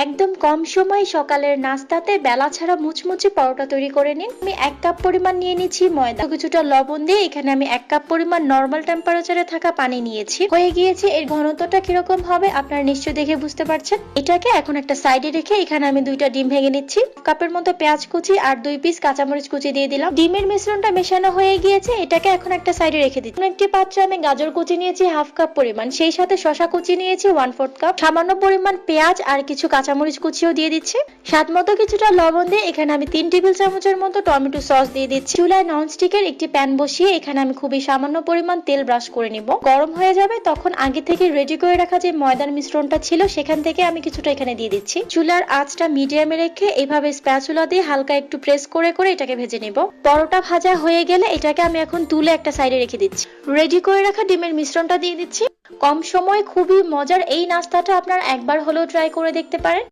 একদম কম সময়ে সকালের নাস্তাতে বেলা ছাড়া মুচমুচে পরোটা তৈরি করে নিন। আমি 1 কাপ পরিমাণ নিয়ে নিচ্ছি ময়দা, কিছুটা লবণ দিয়ে এখানে আমি 1 কাপ পরিমাণ নরমাল টেম্পারেচারে থাকা পানি নিয়েছি। হয়ে গিয়েছে। এর ঘনত্বটা কিরকম হবে আপনারা নিশ্চয়ই দেখে বুঝতে পারছেন। এটাকে এখন একটা সাইডে রেখে এখানে আমি 2টা ডিম ভেঙে নিচ্ছি। কাপের মতো পেঁয়াজ কুচি আর 2 পিস কাঁচামরিচ কুচি দিয়ে দিলাম। ডিমের মিশ্রণটা মেশানো হয়ে গিয়েছে, এটাকে এখন একটা সাইডে রেখে দিচ্ছি। একটি পাত্রে আমি গাজর কুচি নিয়েছি 1/2 কাপ পরিমাণ, সেই সাথে শসা কুচি নিয়েছি 1/4 কাপ, সামান্য পরিমাণ পেঁয়াজ আর কিছু কাঁচামরিচ কুচিও দিয়ে দিচ্ছি। স্বাদ মতো কিছুটা লবণ দিয়ে এখানে আমি 3 টেবিল চামচের মতো টমেটো সস দিয়ে দিচ্ছি। চুলায় ননস্টিকের একটি প্যান বসিয়ে এখানে আমি খুবই সামান্য পরিমাণ তেল ব্রাশ করে নিব। গরম হয়ে যাবে তখন আগে থেকে রেডি করে রাখা যে ময়দার মিশ্রণটা ছিল সেখান থেকে আমি কিছুটা এখানে দিয়ে দিচ্ছি। চুলার আঁচটা মিডিয়ামে রেখে এইভাবে স্প্যাচুলা দিয়ে হালকা একটু প্রেস করে করে এটাকে ভেজে নিব। পরোটা ভাজা হয়ে গেলে এটাকে আমি এখন তুলে একটা সাইডে রেখে দিচ্ছি। রেডি করে রাখা ডিমের মিশ্রণটা দিয়ে দিচ্ছি। কম সময়ে খুবই মজার এই নাস্তাটা আপনারা একবার হলেও ট্রাই করে দেখতে পারেন।